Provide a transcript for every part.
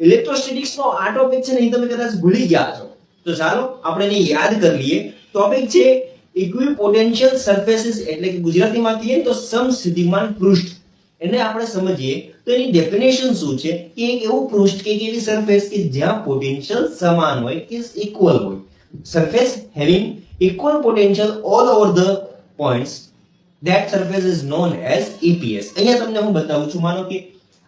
Electrostatics નો આ topic છે ને એ તમે કદાચ ભૂલી ગયા છો, તો ચાલો આપણે એને યાદ કરી લઈએ. ટોપિક છે ઇક્વિપોટેન્શિયલ સરફેસીસ, એટલે કે ગુજરાતીમાં કહીએ તો સમસ્થિતિમાન પૃષ્ઠ. એને આપણે સમજીએ તો એની ડેફિનેશન શું છે કે એક એવું પૃષ્ઠ કે એવી સરફેસ કે જ્યાં પોટેન્શિયલ સમાન હોય કે ઇક્વલ હોય. Surface having equal potential all over the points, that surface is known as EPS. અહીંયા તમને હું બતાવું છું. માનો કે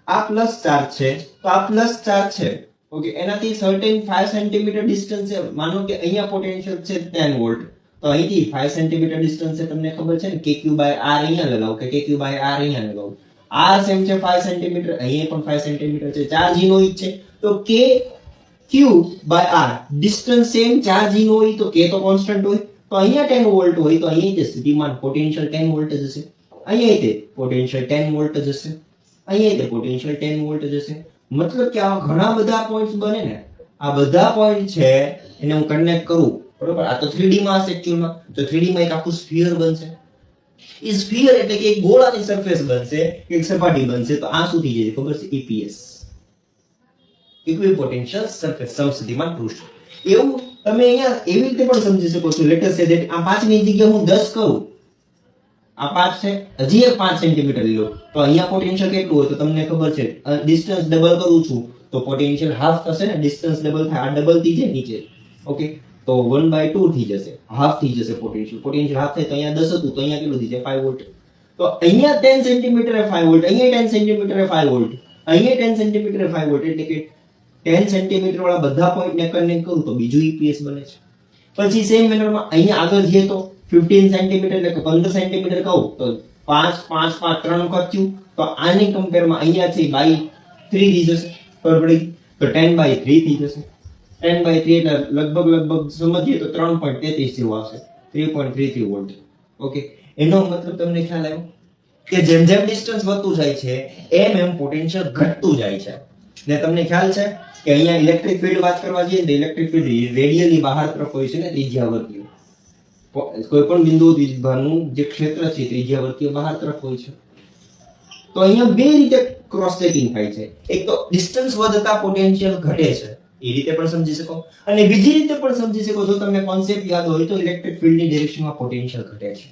આ પ્લસ ચાર્જ છે, તો આ પ્લસ ચાર્જ છે, ઓકે, એનાથી સર્ટેન 5 સેન્ટીમીટર ડિસ્ટન્સ છે. માનો કે અહીંયા પોટેન્શિયલ છે 10 વોલ્ટ, તો અહીંથી 5 સેન્ટીમીટર ડિસ્ટન્સ છે. તમને ખબર છે ને KQ બાય R અહીંયા લગાવો કે KQ બાય R અહીંયા લગાવો. આ સેમ છે 5 સેન્ટીમીટર, અહીંયા પણ 5 સેન્ટીમીટર છે. ચાર્જ ઇનો ઈ છે, તો KQ by R distance same, charge ઇનો ઈ, તો K તો કોન્સ્ટન્ટ હોય. તો અહીંયા 10 વોલ્ટ હોય, તો અહીંયા તે સ્થિતિમાન પોટેન્શિયલ 10 વોલ્ટ જ હશે. અહીંયા તે પોટેન્શિયલ 10 વોલ્ટ જ હશે. અહીંયા તે પોટેન્શિયલ 10 વોલ્ટ જ હશે. મતલબ કે આ ઘણા બધા પોઈન્ટ્સ બને ને, આ બધા પોઈન્ટ છે એને હું કનેક્ટ કરું, બરોબર. આ તો 3D માં હશે એકચ્યુઅલમાં, તો 3D માં એક આખું સ્ફિયર બનશે. એ સ્ફિયર એટલે કે એક ગોળાની સરફેસ બનશે, એક સપાટી બનશે. તો આ શું થઈ જશે ખબર છે? EPS, ઇક્વિપોટેન્શિયલ સરફેસ, સમસ્થિતિમાન પૃષ્ઠ. એવું તમે અહીંયા એવી રીતે પણ સમજી શકો છો. લેટ અસ સે ધેટ આ 5 ની જગ્યાએ હું 10 કરું, આ 5 છે, હજી એક 5 સેન્ટીમીટર લ્યો, તો અહીંયા પોટેન્શિયલ કેટલું હોય? તો તમને ખબર છે, ડિસ્ટન્સ ડબલ કરું છું તો પોટેન્શિયલ હાફ થશે ને. ડિસ્ટન્સ ડબલ થાય, આ ડબલ થઈ જાય નીચે, ઓકે, તો 1/2 થઈ જશે, હાફ થઈ જશે પોટેન્શિયલ. પોટેન્શિયલ હાફ થાય તો અહીંયા 10 હતું, તો અહીંયા કેટલું થઈ જાય? 5 વોલ્ટ. તો અહીંયા 10 સેન્ટીમીટર એ 5 વોલ્ટ, અહીંયા 10 સેન્ટીમીટર એ 5 વોલ્ટ, અહીંયા 10 સેન્ટીમીટર એ 5 વોલ્ટ, એટલે કે 10 સેન્ટીમીટર વાળા બધા પોઈન્ટને કનેક્ટ કરું તો બીજું EPS બને છે. પછી સેમ મેનરમાં અહીંયા આગળ જઈએ તો 15 સેન્ટીમીટર એટલે કે 15 સેન્ટીમીટર કહું તો 5 5 5 3 વખત થયું. તો આની કમ્પેરમાં અહીંયા છે બાય 3 થઈ જશે, ખબર પડી? તો 10/3 થઈ જશે. 10/3 એટલે લગભગ સમજીએ તો 3.33 જેવું આવશે, 3.33 વોલ્ટ, ઓકે. એનો મતલબ તમને ખ્યાલ આવ્યો કે જેમ જેમ ડિસ્ટન્સ વધતું જાય છે એમ પોટેન્શિયલ ઘટતું જાય છે. ને તમને ખ્યાલ છે કે અહીંયા ઇલેક્ટ્રિક ફીલ્ડ વાત કરવા જઈએ તો ઇલેક્ટ્રિક ફીલ્ડ રેડિયલી બહાર તરફ હોય છે ને, ત્રિજ્યાવર્તીય. કોઈ પણ બિંદુ દ્વિભાજનું જે ક્ષેત્ર છે ત્રિજ્યાવર્તીય બહાર તરફ હોય છે. તો અહીંયા બે રીતે ક્રોસ ચેકિંગ થાય છે. એક તો ડિસ્ટન્સ વધતા પોટેન્શિયલ ઘટે છે, એ રીતે પણ સમજી શકો, અને બીજી રીતે પણ સમજી શકો. જો તમને કોન્સેપ્ટ યાદ હોય તો ઇલેક્ટ્રિક ફીલ્ડની ડિરેક્શનમાં પોટેન્શિયલ ઘટે છે.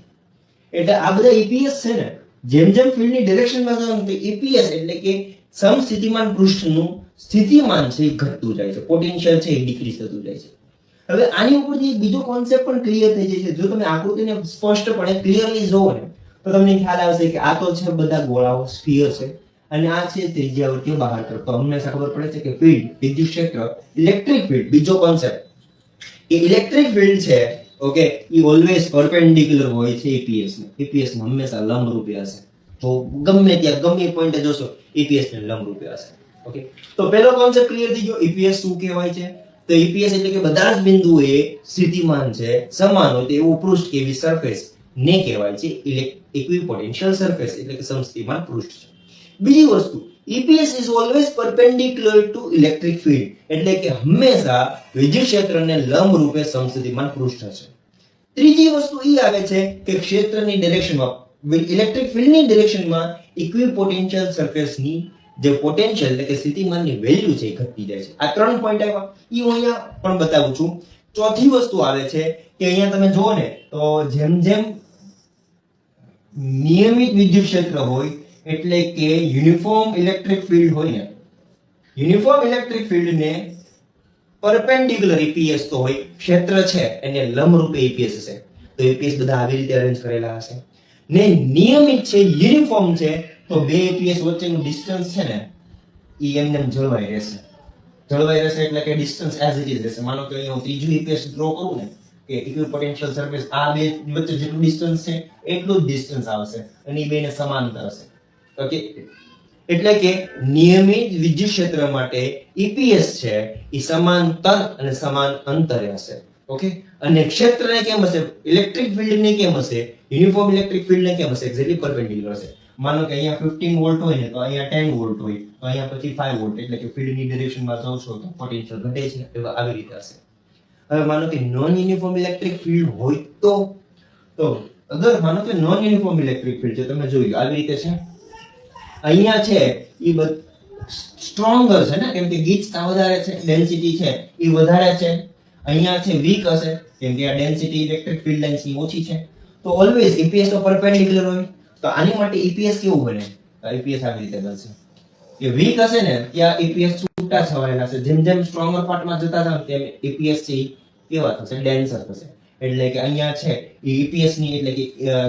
એટલે આ બધા EPS છે ને, જેમ જેમ ફીલ્ડની ડિરેક્શનમાં જવાનું તો EPS એટલે કે સમસ્થિતિમાન પૃષ્ઠનું સ્થિતિમાન છે એ ઘટતું જાય છે, પોટેન્શિયલ છે એ ડિક્રીઝ થતું જાય છે. હવે આની ઉપરથી બીજો કોન્સેપ્ટ પણ ક્લિયર થઈ જાય છે. જો તમે આકૃતિને સ્પષ્ટપણે ક્લિયરલી જોવો ને તો તમને ખ્યાલ આવશે કે આ તો છે બધા ગોળાઓ, સ્ફિયર છે, અને આ છે ત્રિજ્યાવર્તીય બહાર તરફ. તો હંમેશા ખબર પડે છે કે ફીલ્ડ, વિદ્યુત ક્ષેત્ર, ઇલેક્ટ્રિક ફીલ્ડ, બીજો કોન્સેપ્ટ એ ઇલેક્ટ્રિક ફીલ્ડ છે, ઓકે, એ ઓલવેઝ પરપેન્ડિક્યુલર હોય છે EPS ને. EPS ને હંમેશા લંબરૂપે હશે. તો ગમે ત્યાં ગમે પોઈન્ટે જોશો EPS ને લંબરૂપે હશે, ઓકે. તો પહેલો કોન્સેપ્ટ ક્લિયર થઈ ગયો. EPS શું કહેવાય છે? તો EPS એટલે કે બધા જ બિંદુએ સ્થિતિમાન છે, સમાન હોય તો એવું પૃષ્ઠ કે એવી સરફેસ ને કહેવાય છે ઇક્વિપોટેન્શિયલ સરફેસ, એટલે કે સમસ્થિતિમાન પૃષ્ઠ છે. બીજી વસ્તુ, EPS is always perpendicular to electric field, એટલે કે હંમેશા વિદ્યુત ક્ષેત્રને લંબ રૂપે સમસ્થિતિમાન પૃષ્ઠ હશે. ત્રીજી વસ્તુ એ આવે છે કે ક્ષેત્રની ડિરેક્શનમાં, ઇલેક્ટ્રિક ફીલ્ડની ડિરેક્શનમાં ઇક્વિપોટેન્શિયલ સરફેસની જે પોટેન્શિયલ એટલે કે સ્થિતિમાનની વેલ્યુ છે એ ઘટતી જાય છે. આ 3 પોઈન્ટ આવ્યા, એ હું અહીંયા પણ બતાવું છું. ચોથી વસ્તુ આવે છે કે અહીંયા તમે જુઓ ને તો જેમ જેમ નિયમિત વિદ્યુત ક્ષેત્ર હોય એટલે કે યુનિફોર્મ ઇલેક્ટ્રિક ફીલ્ડ હોય ને, યુનિફોર્મ ઇલેક્ટ્રિક ફીલ્ડ ને પરપેન્ડિક્યુલર EPS તો હોય, ક્ષેત્ર છે એને લંબરૂપે EPS હશે. તો EPS બધા આવી રીતે અરેન્જ કરેલા હશે. ને નિયમિત છે, યુનિફોર્મ છે, તો બે EPS વચ્ચેનું ડિસ્ટન્સ છે ને એ એમને જળવાઈ રહેશે. જળવાઈ રહેશે એટલે કે ડિસ્ટન્સ એઝ ઇટ ઇઝ રહેશે. માનો કે અહીંયા હું ત્રીજું EPS ડ્રો કરું ને કે ઇક્વિપોટેન્શિયલ સરફેસ, આ બે વચ્ચે જેટલું ડિસ્ટન્સ છે એટલું જ ડિસ્ટન્સ આવશે અને એ બેને સમાંતર હશે, ઓકે. એટલે કે નિયમિત વિદ્યુત ક્ષેત્ર માટે EPS છે એ સમાંતર અને સમાન અંતરે હશે, ઓકે. અને ક્ષેત્રને કેમ હશે? ઇલેક્ટ્રિક ફીલ્ડને કેમ હશે? યુનિફોર્મ ઇલેક્ટ્રિક ફીલ્ડને કેમ હશે? એક્ઝેક્ટલી પરપેન્ડિક્યુલર હશે. માનો કે અહીંયા 15 વોલ્ટ હોય ને તો અહીંયા 10 વોલ્ટ હોય, તો અહીંયા પછી 5 વોલ્ટ, એટલે કે ફીલ્ડની ડિરેક્શનમાં જાવ છો તો પોટેન્શિયલ ઘટે છે, એવા આવી રીતે હશે. હવે માનો કે નોન યુનિફોર્મ ઇલેક્ટ્રિક ફીલ્ડ હોય તો અગર માનો કે નોન યુનિફોર્મ ઇલેક્ટ્રિક ફીલ્ડ છે, તમે જોયું આવી રીતે છે, અહીંયા છે એ સ્ટ્રોંગર છે ને, કેમ કે ગીચતા વધારે છે, ડેન્સિટી છે એ વધારે છે. અહીંયા છે વીક હશે કેમ કે આ ડેન્સિટી ઇલેક્ટ્રિક ફિલ્ડ લાઇન્સ ની ઓછી છે. તો ઓલવેઝ EPS તો પરપેન્ડિક્યુલર હોય. તો આની માટે EPS કેવું બને? EPS આવી રીતે બનશે કે વીક હશે ને ત્યાં EPS છૂટા છવાયેલા છે, જેમ જેમ સ્ટ્રોંગર પાર્ટમાં જતા જાવ તેમ EPS છે ઈ કેવા થશે? ડેન્સર થશે. એટલે કે અહીંયા છે EPS ની એટલે કે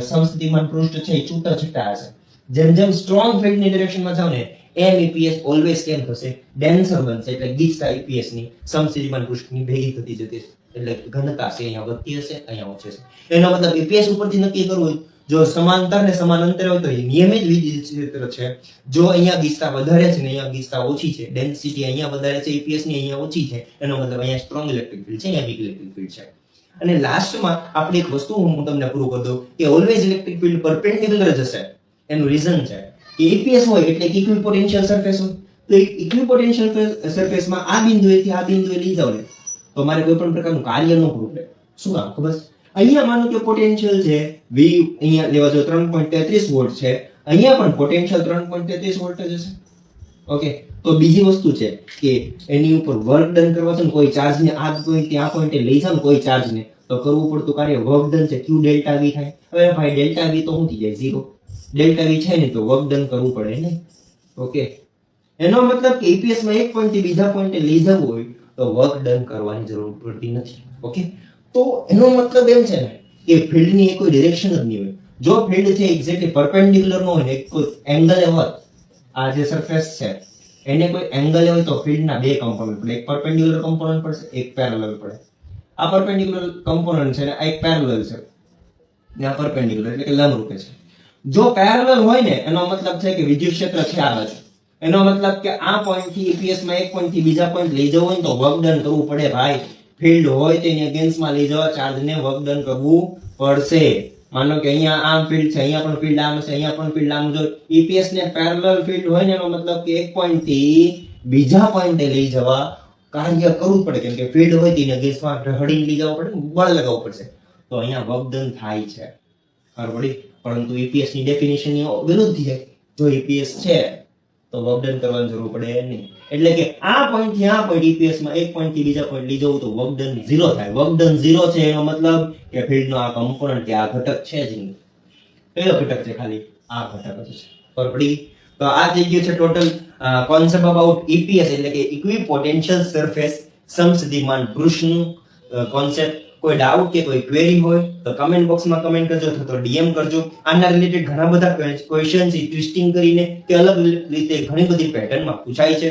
સમસ્થિતિમાન પૃષ્ઠ છે એ છૂટા છૂટા હશે. જેમ જેમ સ્ટ્રોંગ ફિલ્ડ ની ડિરેક્શનમાં જાવ ને એમ EPS ઓલવેઝ કેમ થશે? ડેન્સર બનશે. એટલે ગીચતા EPS ની સમસ્થિતિમાન પૃષ્ઠની ભેગી થતી જતી હશે. એટલે ઘનતા છે અહીંયા વધતી હશે, અહીંયા ઓછી હશે. એનો મતલબ EPS ઉપરથી નક્કી કરવું હોય, જો સમાંતર ને સમાન અંતરે હોય તો એ નિયમિત વિદ્યુત ક્ષેત્ર છે. જો અહીંયા ગીચતા વધારે છે ને અહીંયા ગીચતા ઓછી છે, ડેન્સિટી અહીંયા વધારે છે EPS ની, અહીંયા ઓછી છે, એનો મતલબ અહીંયા સ્ટ્રોંગ ઇલેક્ટ્રિક ફિલ્ડ છે, અહીંયા વીક ઇલેક્ટ્રિક ફિલ્ડ છે. અને લાસ્ટમાં આપણે એક વસ્તુ હું તમને પૂરું કરી દઉં કે ઓલવેઝ ઇલેક્ટ્રિક ફિલ્ડ પરપેન્ડિક્યુલર જ હશે. એનું રીઝન છે કે EPS હોય એટલે ઇક્વિપોટેન્શિયલ સરફેસ હોય. તો ઇક્વિપોટેન્શિયલ સરફેસમાં આ બિંદુએથી આ બિંદુએ લઈ જાવ ને તો મારે કોઈ પણ પ્રકારનું કાર્ય ન કરવું પડે. શું કામ ખબર? અહીંયા માનો કે પોટેન્શિયલ છે V, અહીંયા લેવા જો 3.33 વોલ્ટ છે, અહીંયા પણ પોટેન્શિયલ 3.33 વોલ્ટ જ હશે. ઓકે, તો બીજી વસ્તુ છે કે એની ઉપર વર્ક ડન કરવા છે ને કોઈ ચાર્જ ને આ પોઈન્ટ થી આ પોઈન્ટે લઈ જાવ ને કોઈ ચાર્જ ને તો કરવું પડતું કાર્ય વર્ક ડન છે, Q ડેલ્ટા V થાય. હવે ભાઈ ડેલ્ટા V તો શું થઈ જાય? 0. ડેલ્ટા V છે ને તો વર્ક ડન કરવું પડે ને. ઓકે, એનો મતલબ કે EPS માં એક પોઈન્ટ થી બીજા પોઈન્ટે લઈ જવું હોય તો વર્ક ડન કરવાની જરૂર પડતી નથી. ઓકે, તો એનો મતલબ એમ છે ને કે ફિલ્ડ ની કોઈ ડિરેક્શન જ નહીં હોય. જો ફિલ્ડ છે એક્ઝેક્ટલી પરપેન્ડિક્યુલર ન હોય ને કોઈ એંગલ હોય, આ જે સરફેસ છે એને કોઈ એંગલ હોય તો ફિલ્ડ ના બે કમ્પોનન્ટ પડે, એક પરપેન્ડિક્યુલર કમ્પોનન્ટ પડશે, એક પેરેલલ પડે. આ પરપેન્ડિક્યુલર કમ્પોનન્ટ છે ને આ એક પેરેલલ છે ને આ પરપેન્ડિક્યુલર એટલે કે લંબરૂપ છે. જો પેરેલલ હોય ને એનો મતલબ છે કે વિદ્યુત ક્ષેત્ર છે આ બાજુ. એનો મતલબ કે આ પોઈન્ટ થી EPS માં એક પોઈન્ટ થી બીજા પોઈન્ટ લઈ જવું હોય તો વર્ક ડન કરવું પડે ભાઈ. ફિલ્ડ હોય તેની અગેન્સ્ટ માં લઈ જવા ચાર્જ ને વર્ક ડન કરવું પડશે. માનો કે અહીંયા આમ ફિલ્ડ છે, અહીંયા પણ ફિલ્ડ આમ છે, અહીંયા પણ ફિલ્ડ આમ. જો EPS ને પેરેલલ ફિલ્ડ હોય ને એનો મતલબ કે એક પોઈન્ટ થી બીજા પોઈન્ટે લઈ જવા કાર્ય કરવું પડે, કેમ કે ફિલ્ડ હોય તેની અગેન્સ્ટ માં હડીને લઈ જવું પડે, બળ લગાવવું પડશે. તો અહીંયા વર્ક ડન થાય છે ખબર પડી. પરંતુ EPS ની ડેફિનેશન ની વિરુદ્ધ છે. જો EPS છે તો વર્ક ડન કરવાની જરૂર પડે નહીં. એટલે કે આ પોઈન્ટ થી આ પોઈન્ટ EPS માં એક પોઈન્ટ થી બીજા પોઈન્ટ લઈ જવું તો વર્ક ડન 0 થાય. વર્ક ડન 0 છે એનો મતલબ કે ફિલ્ડ નો આ કમ્પોનન્ટ કે આ ઘટક છે જ નહીં. કયો ઘટક છે? ખાલી આ ઘટક જ છે. ખબર પડી? તો આ થઈ ગયું છે ટોટલ કોન્સેપ્ટ અબાઉટ EPS એટલે કે ઇક્વિપોટેન્શિયલ સરફેસ સમસ્થિતિમાન પૃષ્ઠનું કોન્સેપ્ટ. કોઈ ડાઉટ કે કોઈ ક્વેરી હોય તો કમેન્ટ બોક્સમાં કમેન્ટ કરજો અથવા તો DM કરજો. આના રિલેટેડ ઘણા બધા ક્વેશ્ચન્સ ટ્વિસ્ટિંગ કરીને કે અલગ રીતે ઘણી બધી પેટર્નમાં પૂછાય છે.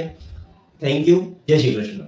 Thank you. જય શ્રી કૃષ્ણ.